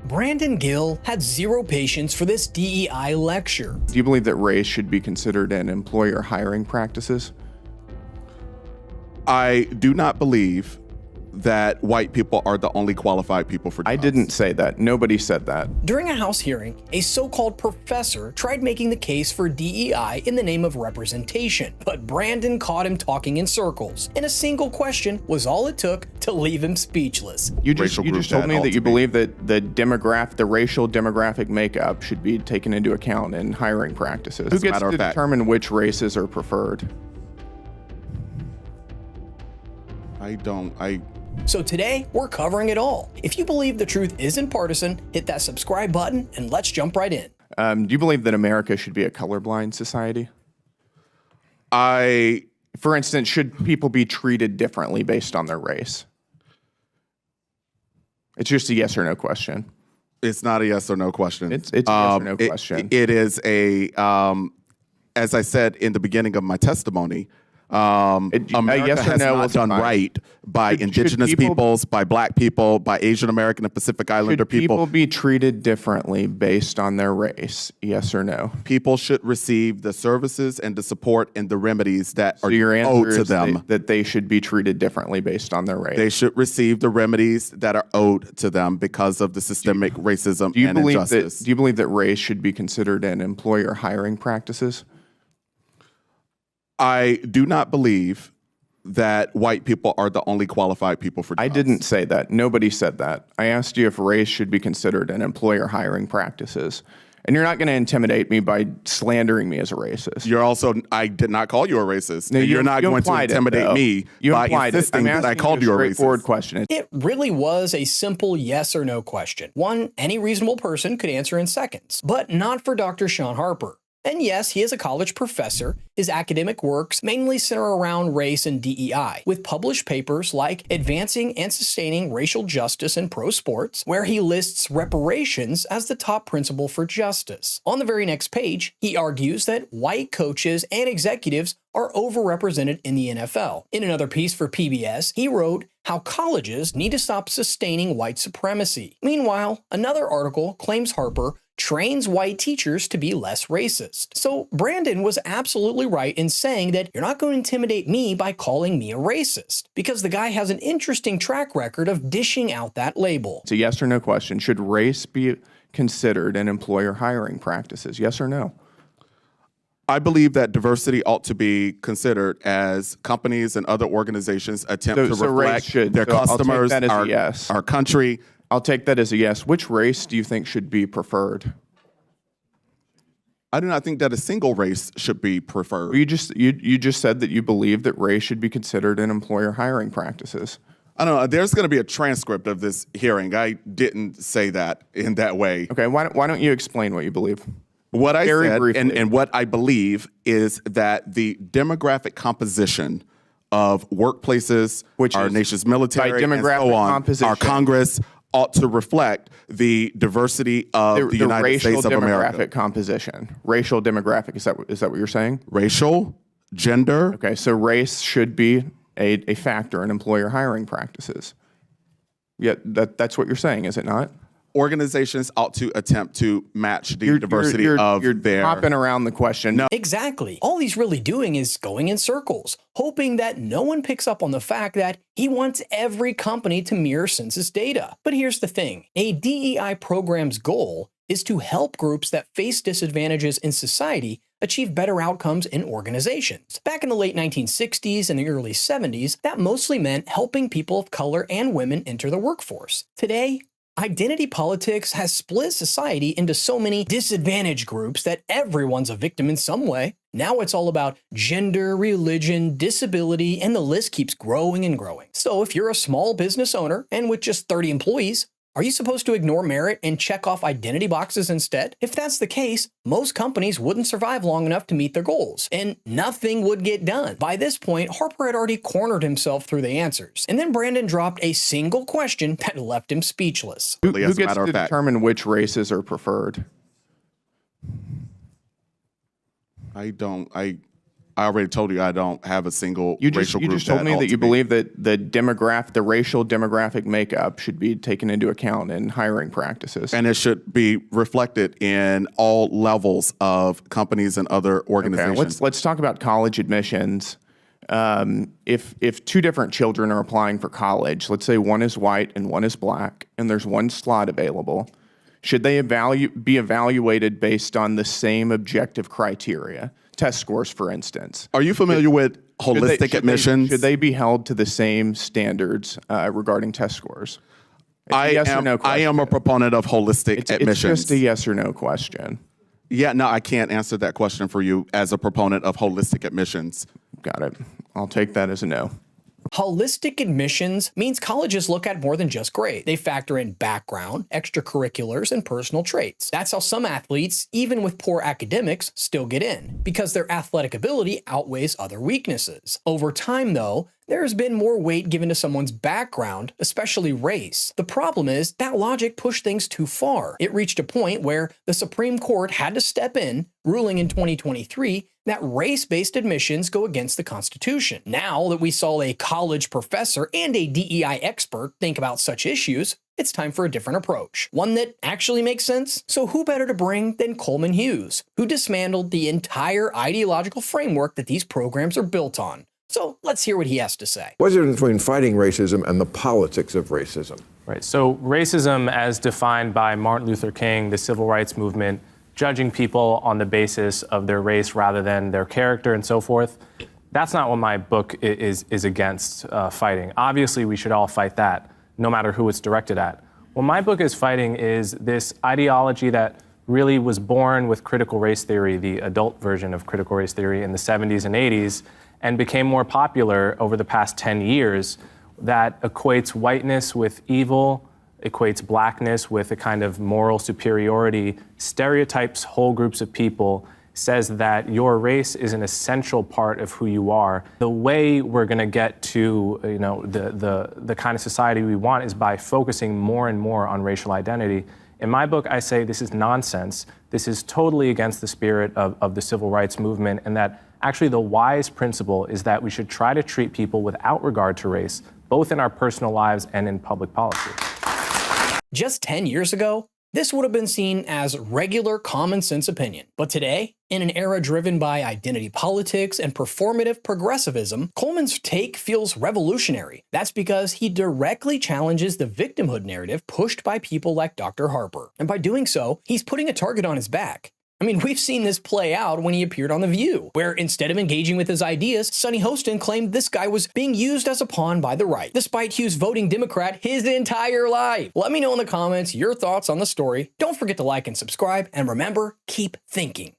Brandon Gill had zero patience for this DEI lecture. Do you believe that race should be considered in employer hiring practices? I do not believe that white people are the only qualified people for jobs. I didn't say that. Nobody said that. During a House hearing, a so-called professor tried making the case for DEI in the name of representation, but Brandon caught him talking in circles, and a single question was all it took to leave him speechless. You just told me that you believe that the racial demographic makeup should be taken into account in hiring practices. Who gets to determine which races are preferred? So today, we're covering it all. If you believe the truth isn't partisan, hit that subscribe button and let's jump right in. Do you believe that America should be a colorblind society? For instance, should people be treated differently based on their race? It's just a yes or no question. It's not a yes or no question. It's a yes or no question. It is a, as I said in the beginning of my testimony, America yes or has no not done right by indigenous peoples, by black people, by Asian American and Pacific Islander people. Should people be treated differently based on their race? Yes or no? People should receive the services and the support and the remedies that are your answer owed to is them. That they should be treated differently based on their race. They should receive the remedies that are owed to them because of the systemic racism and injustice. Do you believe that race should be considered in employer hiring practices? I do not believe that white people are the only qualified people for jobs. I didn't say that. Nobody said that. I asked you if race should be considered in employer hiring practices. And you're not going to intimidate me by slandering me as a racist. You're also, I did not call you a racist. No, you're not going to intimidate me by insisting that I called you a racist. Straightforward question. It really was a simple yes or no question. One any reasonable person could answer in seconds, but not for Dr. Sean Harper. And yes, he is a college professor. His academic works mainly center around race and DEI, with published papers like Advancing and Sustaining Racial Justice in Pro Sports, where he lists reparations as the top principle for justice. On the very next page, he argues that white coaches and executives are overrepresented in the NFL. In another piece for PBS, he wrote how colleges need to stop sustaining white supremacy. Meanwhile, another article claims Harper trains white teachers to be less racist. So Brandon was absolutely right in saying that you're not going to intimidate me by calling me a racist, because the guy has an interesting track record of dishing out that label. It's a yes or no question. Should race be considered in employer hiring practices? Yes or no? I believe that diversity ought to be considered as companies and other organizations attempt to reflect their customers, our country. I'll take that as a yes. Which race do you think should be preferred? I do not think that a single race should be preferred. You just said that you believe that race should be considered in employer hiring practices. I don't know. There's going to be a transcript of this hearing. I didn't say that in that way. Okay, why don't you explain what you believe? What I said and what I believe is that the demographic composition of workplaces, our nation's military, and so on, our Congress, ought to reflect the diversity of the United States of America. Racial demographic composition. Racial demographic, is that what you're saying? Racial, gender. Okay, so race should be a factor in employer hiring practices. Yeah, that's what you're saying, is it not? Organizations ought to attempt to match the diversity of their... You're hopping around the question. No. Exactly. All he's really doing is going in circles, hoping that no one picks up on the fact that he wants every company to mirror census data. But here's the thing. A DEI program's goal is to help groups that face disadvantages in society achieve better outcomes in organizations. Back in the late 1960s and the early 70s, that mostly meant helping people of color and women enter the workforce. Today, identity politics has split society into so many disadvantaged groups that everyone's a victim in some way. Now it's all about gender, religion, disability, and the list keeps growing and growing. So if you're a small business owner and with just 30 employees, are you supposed to ignore merit and check off identity boxes instead? If that's the case, most companies wouldn't survive long enough to meet their goals, and nothing would get done. By this point, Harper had already cornered himself through the answers, and then Brandon dropped a single question that left him speechless. Who gets to determine which races are preferred? I already told you I don't have a single racial group. You just told me that you believe that the racial demographic makeup should be taken into account in hiring practices. And it should be reflected in all levels of companies and other organizations. Okay, let's talk about college admissions. If two different children are applying for college, let's say one is white and one is black, and there's one slot available, should they be evaluated based on the same objective criteria? Test scores, for instance. Are you familiar with holistic admissions? Should they be held to the same standards regarding test scores? I am a proponent of holistic admissions. It's just a yes or no question. Yeah, no, I can't answer that question for you as a proponent of holistic admissions. Got it. I'll take that as a no. Holistic admissions means colleges look at more than just grades. They factor in background, extracurriculars, and personal traits. That's how some athletes, even with poor academics, still get in, because their athletic ability outweighs other weaknesses. Over time, though, there's been more weight given to someone's background, especially race. The problem is that logic pushed things too far. It reached a point where the Supreme Court had to step in, ruling in 2023 that race-based admissions go against the Constitution. Now that we saw a college professor and a DEI expert think about such issues, it's time for a different approach. One that actually makes sense? So who better to bring than Coleman Hughes, who dismantled the entire ideological framework that these programs are built on. So let's hear what he has to say. What's the difference between fighting racism and the politics of racism? Right. So racism, as defined by Martin Luther King, the civil rights movement, judging people on the basis of their race rather than their character and so forth, that's not what my book is against fighting. Obviously, we should all fight that, no matter who it's directed at. What my book is fighting is this ideology that really was born with critical race theory, the adult version of critical race theory in the 70s and 80s, and became more popular over the past 10 years, that equates whiteness with evil, equates blackness with a kind of moral superiority, stereotypes whole groups of people, says that your race is an essential part of who you are. The way we're going to get to, the kind of society we want is by focusing more and more on racial identity. In my book, I say this is nonsense. This is totally against the spirit of the civil rights movement, and that actually the wise principle is that we should try to treat people without regard to race, both in our personal lives and in public policy. Just 10 years ago, this would have been seen as regular common sense opinion. But today, in an era driven by identity politics and performative progressivism, Coleman's take feels revolutionary. That's because he directly challenges the victimhood narrative pushed by people like Dr. Harper. And by doing so, he's putting a target on his back. I mean, we've seen this play out when he appeared on The View, where instead of engaging with his ideas, Sonny Hostin claimed this guy was being used as a pawn by the right, despite Hughes voting Democrat his entire life. Let me know in the comments your thoughts on the story. Don't forget to like and subscribe, and remember, keep thinking.